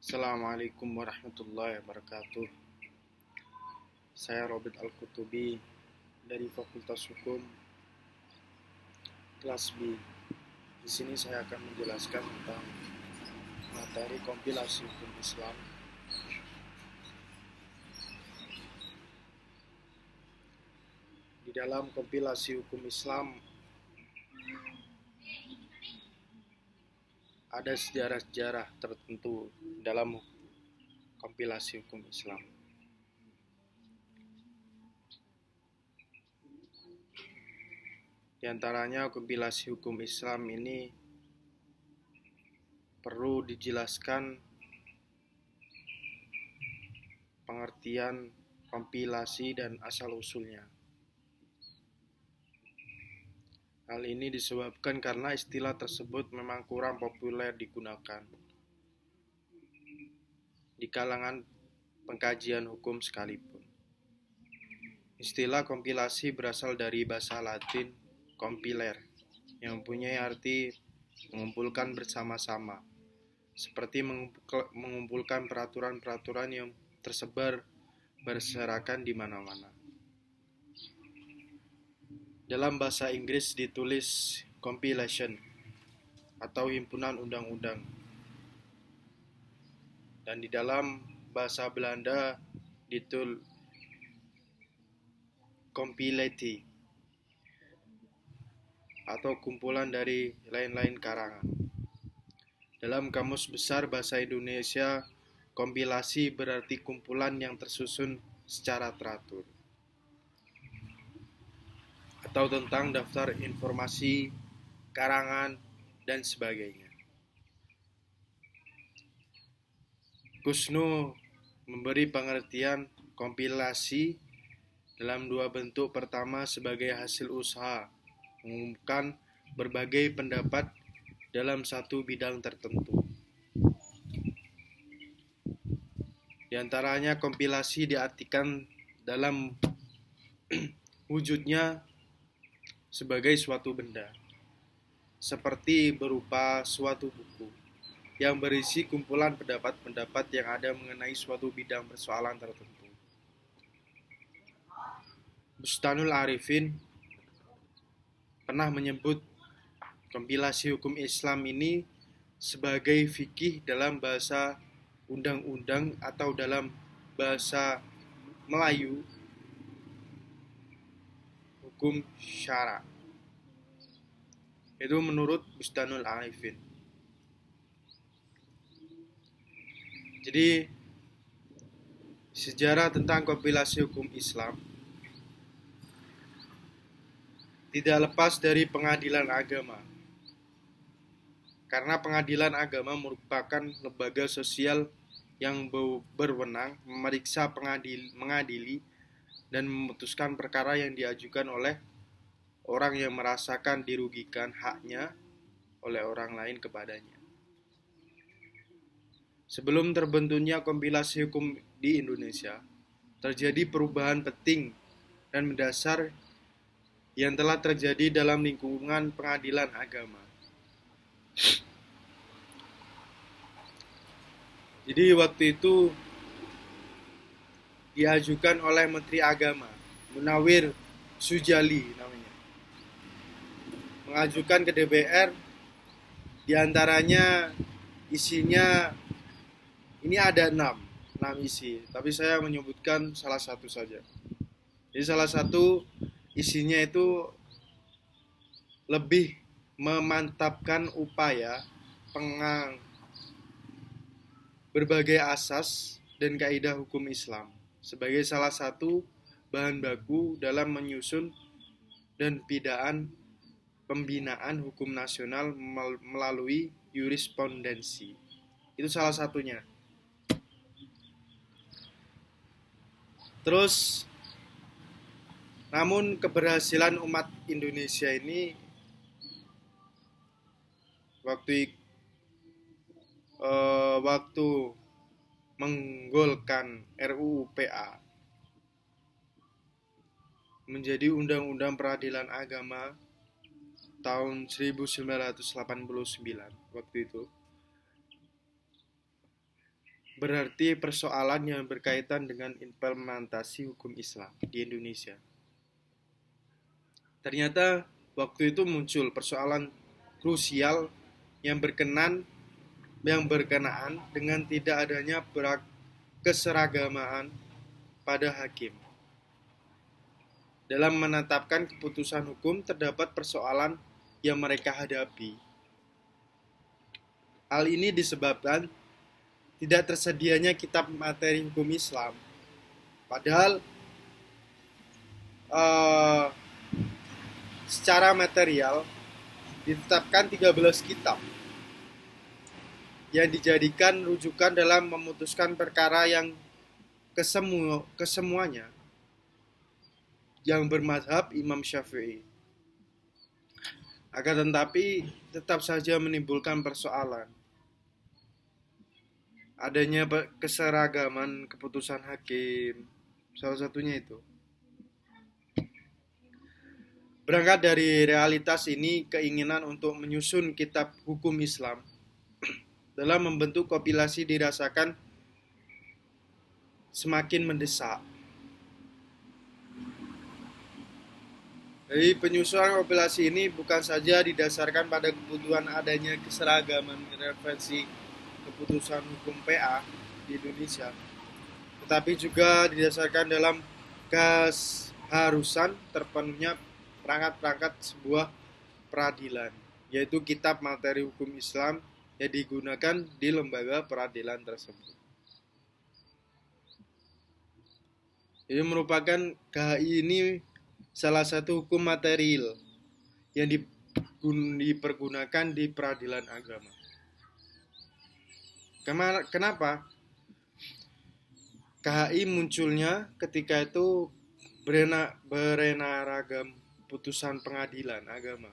Assalamualaikum warahmatullahi wabarakatuh. Saya Robert Al-Kutubi dari Fakultas Hukum kelas B. Di sini saya akan menjelaskan tentang materi kompilasi hukum Islam. Di dalam kompilasi hukum Islam ada sejarah-sejarah tertentu dalam kompilasi hukum Islam. Di antaranya kompilasi hukum Islam ini perlu dijelaskan pengertian kompilasi dan asal-usulnya. Hal ini disebabkan karena istilah tersebut memang kurang populer digunakan di kalangan pengkajian hukum sekalipun. Istilah kompilasi berasal dari bahasa Latin compiler, yang mempunyai arti mengumpulkan bersama-sama, seperti mengumpulkan peraturan-peraturan yang tersebar berserakan di mana-mana. Dalam bahasa Inggris ditulis compilation atau himpunan undang-undang. Dan di dalam bahasa Belanda ditulis compilati atau kumpulan dari lain-lain karangan. Dalam Kamus Besar Bahasa Indonesia, kompilasi berarti kumpulan yang tersusun secara teratur, atau tentang daftar informasi, karangan, dan sebagainya. Kusno memberi pengertian kompilasi dalam dua bentuk. Pertama, sebagai hasil usaha mengumumkan berbagai pendapat dalam satu bidang tertentu. Di antaranya kompilasi diartikan dalam wujudnya sebagai suatu benda, seperti berupa suatu buku yang berisi kumpulan pendapat-pendapat yang ada mengenai suatu bidang persoalan tertentu. Bustanul Arifin pernah menyebut kompilasi hukum Islam ini sebagai fikih dalam bahasa undang-undang atau dalam bahasa Melayu hukum syara. Itu menurut Bustanul Arifin. Jadi sejarah tentang kompilasi hukum Islam tidak lepas dari pengadilan agama. Karena pengadilan agama merupakan lembaga sosial yang berwenang memeriksa, mengadili, dan memutuskan perkara yang diajukan oleh orang yang merasakan dirugikan haknya oleh orang lain kepadanya. Sebelum terbentuknya kompilasi hukum di Indonesia, terjadi perubahan penting dan mendasar yang telah terjadi dalam lingkungan pengadilan agama. Jadi waktu itu diajukan oleh Menteri Agama, Munawir Sujali namanya, mengajukan ke DPR. Diantaranya isinya ini ada 6 isi, tapi saya menyebutkan salah satu saja. Jadi salah satu isinya itu lebih memantapkan upaya berbagai asas dan kaidah hukum Islam sebagai salah satu bahan baku dalam menyusun dan pembinaan hukum nasional melalui jurisprudensi. Itu salah satunya. Terus, namun keberhasilan umat Indonesia ini waktu menggolkan RUU PA menjadi Undang-Undang Peradilan Agama tahun 1989 waktu itu. berarti persoalan yang berkaitan dengan implementasi hukum Islam di Indonesia. Ternyata waktu itu muncul persoalan krusial yang berkenaan dengan tidak adanya keseragamaan pada hakim. Dalam menetapkan keputusan hukum terdapat persoalan yang mereka hadapi. Hal ini disebabkan tidak tersedianya kitab materi hukum Islam. Padahal secara material ditetapkan 13 kitab yang dijadikan rujukan dalam memutuskan perkara yang kesemuanya yang bermadzhab Imam Syafi'i. Akan tetapi tetap saja menimbulkan persoalan. Adanya keseragaman keputusan hakim, salah satunya itu. Berangkat dari realitas ini, keinginan untuk menyusun kitab hukum Islam dalam membentuk kompilasi dirasakan semakin mendesak. Jadi penyusunan kompilasi ini bukan saja didasarkan pada kebutuhan adanya keseragaman referensi keputusan hukum PA di Indonesia, tetapi juga didasarkan dalam keharusan terpenuhnya perangkat-perangkat sebuah peradilan, yaitu kitab materi hukum Islam yang digunakan di lembaga peradilan tersebut. Ini merupakan KHI ini salah satu hukum material yang dipergunakan di peradilan agama. Kenapa? KHI munculnya ketika itu beraneka putusan pengadilan agama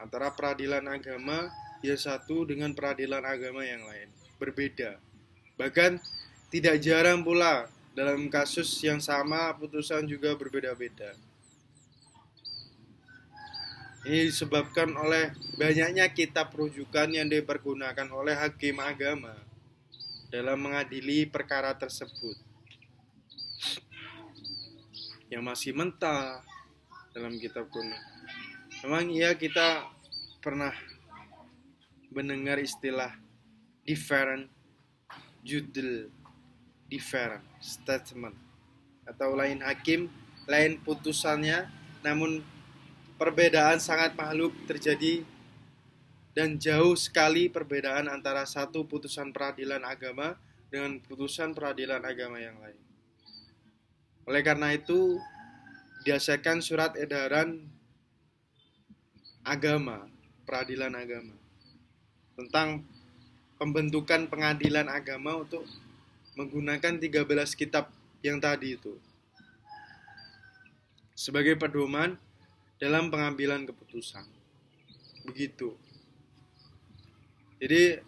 antara peradilan agama yang satu dengan peradilan agama yang lain berbeda. Bahkan tidak jarang pula dalam kasus yang sama putusan juga berbeda-beda. Ini disebabkan oleh banyaknya kitab rujukan yang dipergunakan oleh hakim agama dalam mengadili perkara tersebut. Yang masih mentah dalam kitab kuno. Memang iya kita pernah mendengar istilah different judul, different statement, atau lain hakim, lain putusannya, namun perbedaan sangat makhluk terjadi dan jauh sekali perbedaan antara satu putusan peradilan agama dengan putusan peradilan agama yang lain. Oleh karena itu, dihasilkan surat edaran agama, peradilan agama, tentang pembentukan pengadilan agama untuk menggunakan 13 kitab yang tadi itu sebagai pedoman dalam pengambilan keputusan. Begitu. Jadi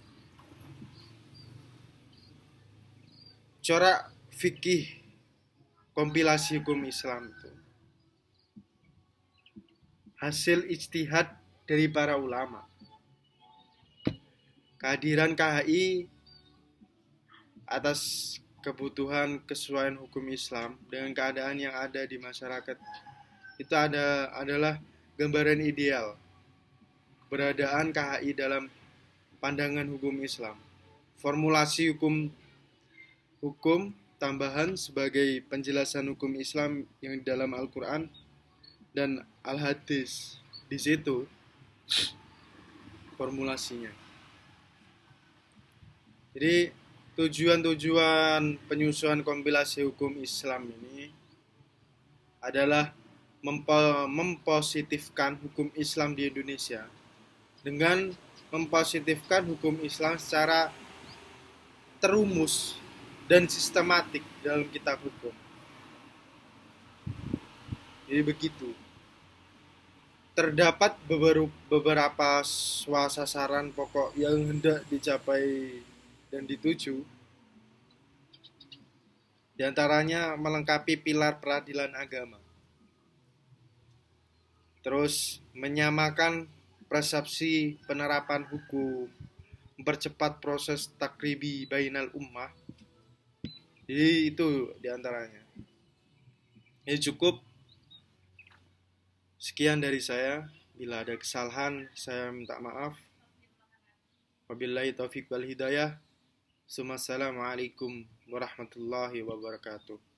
corak fikih kompilasi hukum Islam itu hasil ijtihad dari para ulama. Kehadiran KHI atas kebutuhan kesesuaian hukum Islam dengan keadaan yang ada di masyarakat itu adalah gambaran ideal keberadaan KHI dalam pandangan hukum Islam. Formulasi hukum tambahan sebagai penjelasan hukum Islam yang dalam Al-Quran dan Al-Hadis. Di situ formulasinya. Jadi tujuan penyusunan kompilasi hukum Islam ini adalah mempositifkan hukum Islam di Indonesia dengan mempositifkan hukum Islam secara terumus dan sistematik dalam kitab hukum. Jadi begitu. Terdapat beberapa sasaran pokok yang hendak dicapai dan dituju. Di antaranya melengkapi pilar peradilan agama. Terus menyamakan persepsi penerapan hukum, mempercepat proses takribi bainal ummah. Jadi itu diantaranya. Ya cukup. Sekian dari saya. Bila ada kesalahan, saya minta maaf. Wabillahi taufiq wal hidayah. Assalamualaikum warahmatullahi wabarakatuh.